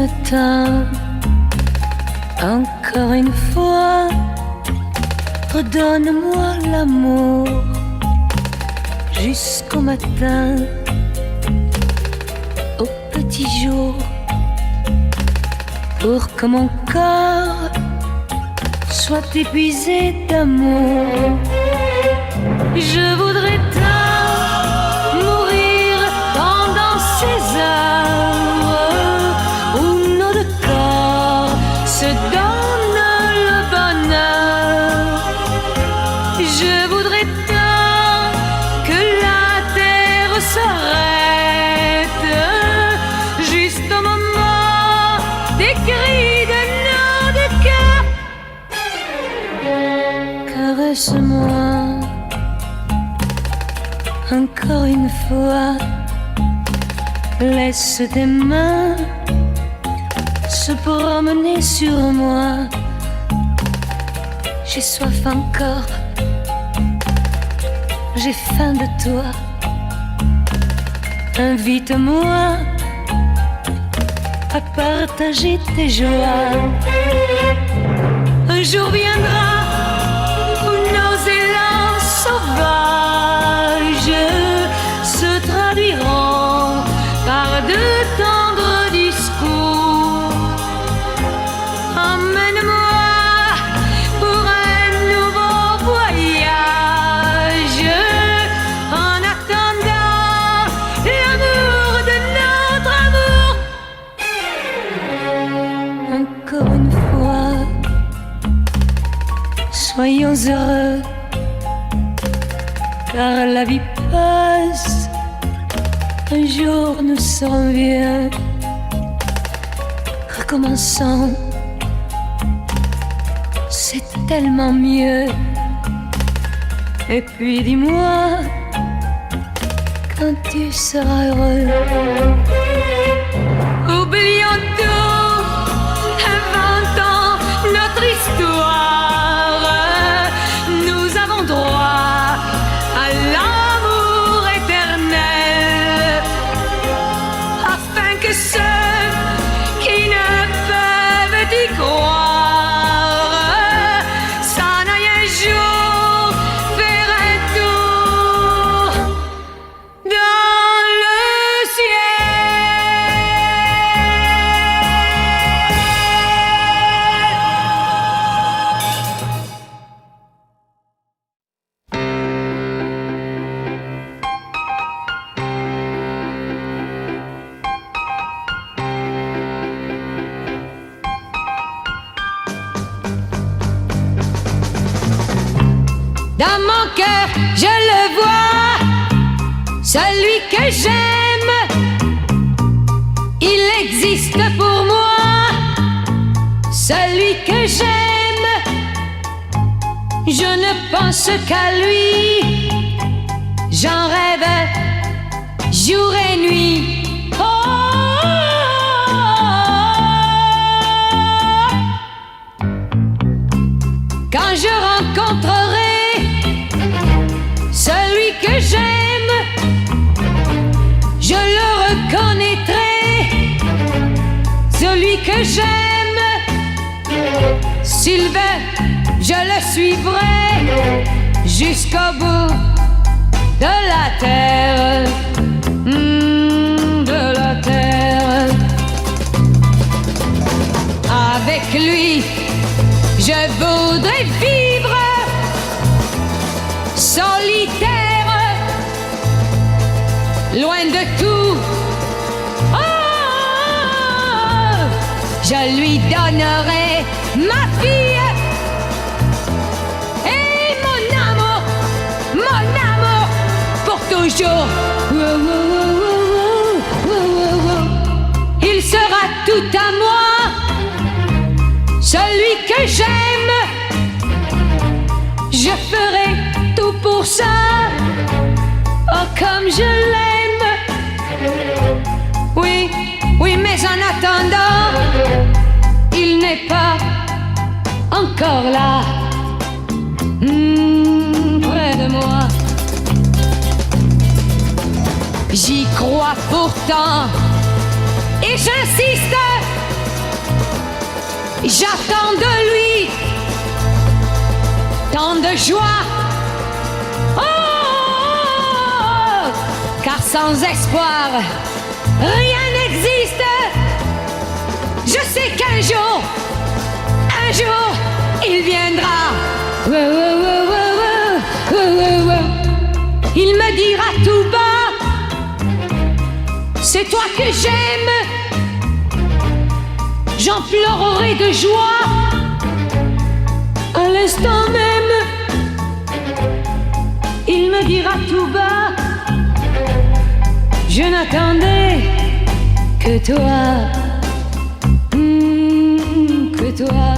matin. Encore une fois, redonne-moi l'amour jusqu'au matin, au petit jour, pour que mon corps soit épuisé d'amour. Je voudrais tant mourir pendant ces heures où nos deux corps se donnent le bonheur. Je voudrais tant que la terre s'arrête juste au moment des cris de nos deux cœurs. Caresse-moi encore une fois, laisse tes mains se promener sur moi. J'ai soif encore, j'ai faim de toi. Invite-moi à partager tes joies. Un jour viendra où nos élans sauvages se traduiront par de tendres discours. Emmène-moi pour un nouveau voyage en attendant l'amour de notre amour. Encore une fois, soyons heureux, car la vie passe. Un jour nous serons vieux. Recommençons, c'est tellement mieux. Et puis dis-moi, quand tu seras heureux, oublions tout, inventons notre histoire. Nous avons droit à l'amour éternel, afin que ceux qui ne peuvent y croire s'en aillent un jour faire un tour dans le Dans mon cœur, je le vois, celui que j'aime. Il existe pour moi, celui que j'aime. Je ne pense qu'à lui, j'en rêve jour et nuit. Oh, quand je rencontrerai celui que j'aime, je le reconnaîtrai. Celui que j'aime, s'il veut, je le suivrai jusqu'au bout de la terre, de la terre. Avec lui, je voudrais vivre solitaire, loin de tout. Oh, je lui donnerai ma fille et mon amour pour toujours. Il sera tout à moi, celui que j'aime. Je ferai tout pour ça, oh comme je l'aime. Oui, oui, mais en attendant, il n'est pas encore là, près de moi. J'y crois pourtant et j'insiste de joie. Oh, car sans espoir, rien n'existe. Je sais qu'un jour, il viendra. Il me dira tout bas, c'est toi que j'aime. J'en pleurerai de joie. À l'instant même, il me dira tout bas, je n'attendais que toi, que toi,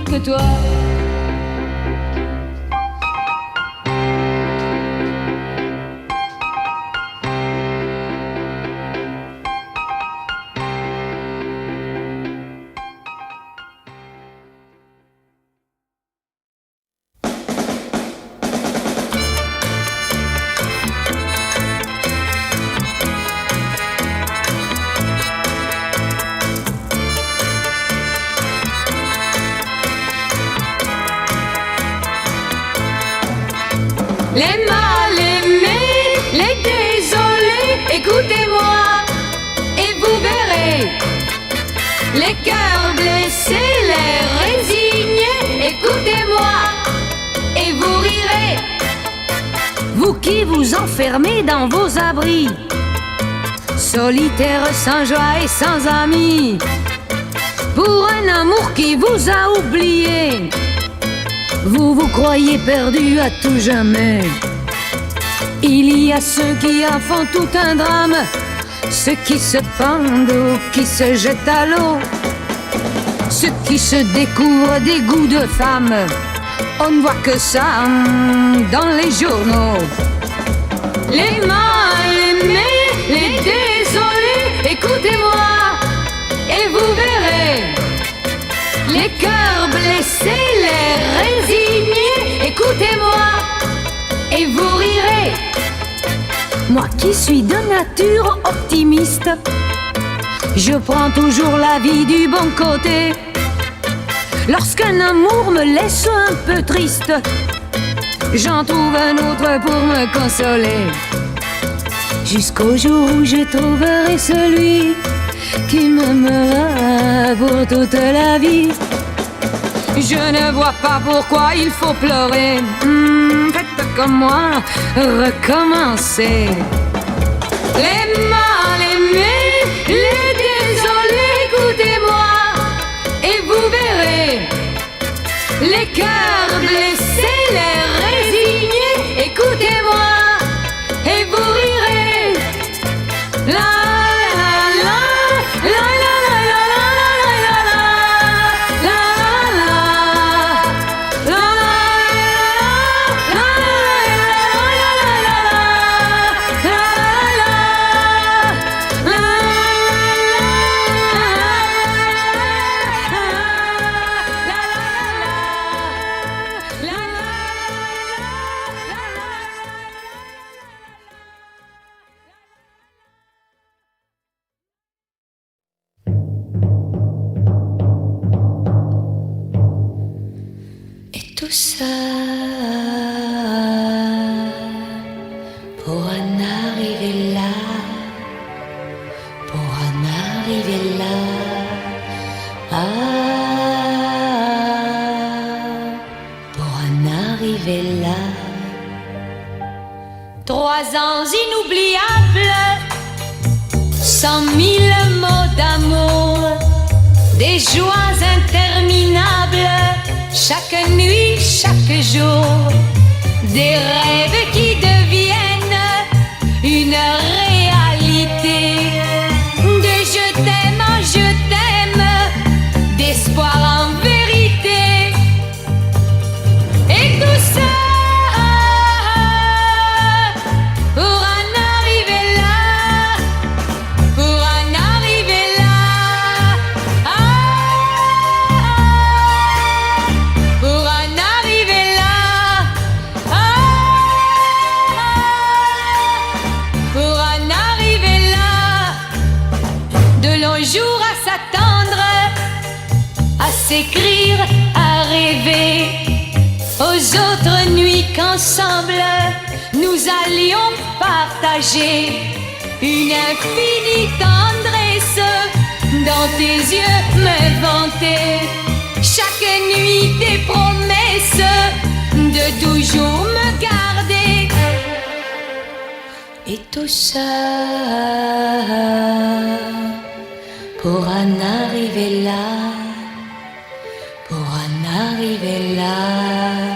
que toi. Les mal aimés, les désolés, écoutez-moi et vous verrez. Les cœurs blessés, les résignés, écoutez-moi et vous rirez. Vous qui vous enfermez dans vos abris, solitaires sans joie et sans amis, pour un amour qui vous a oublié. Vous vous croyez perdu à tout jamais. Il y a ceux qui en font tout un drame, ceux qui se pendent ou qui se jettent à l'eau, ceux qui se découvrent des goûts de femmes. On ne voit que ça dans les journaux. Les mal aimés, les désolés, écoutez-moi et vous verrez. Les cœurs blessés, les résignés, écoutez-moi et vous rirez. Moi qui suis de nature optimiste, je prends toujours la vie du bon côté. Lorsqu'un amour me laisse un peu triste, j'en trouve un autre pour me consoler. Jusqu'au jour où je trouverai celui qui m'aimera pour toute la vie. Je ne vois pas pourquoi il faut pleurer. Faites comme moi, recommencez. Les mal aimés, les désolés, écoutez-moi et vous verrez. Les cœurs blessés, les résignés, écoutez-moi et vous rirez. La tout ça pour en arriver là, pour en arriver là, pour en arriver là. 3 ans inoubliables, 100 000 mots d'amour, des joies interminables. Chaque nuit, chaque jour, des rêves qui deviennent une réalité. De je t'aime en je t'aime, d'espoir en vérité. Et tout ça pour en arriver là, pour en arriver là. Pour en arriver là, pour en arriver là, de longs jours à s'attendre, à à s'écrire, à rêver aux autres nuits qu'ensemble nous allions partager une infinie tendresse dans tes yeux me vanter chaque nuit des promesses de toujours me garder. Et tout ça pour en arriver là, pour en arriver là.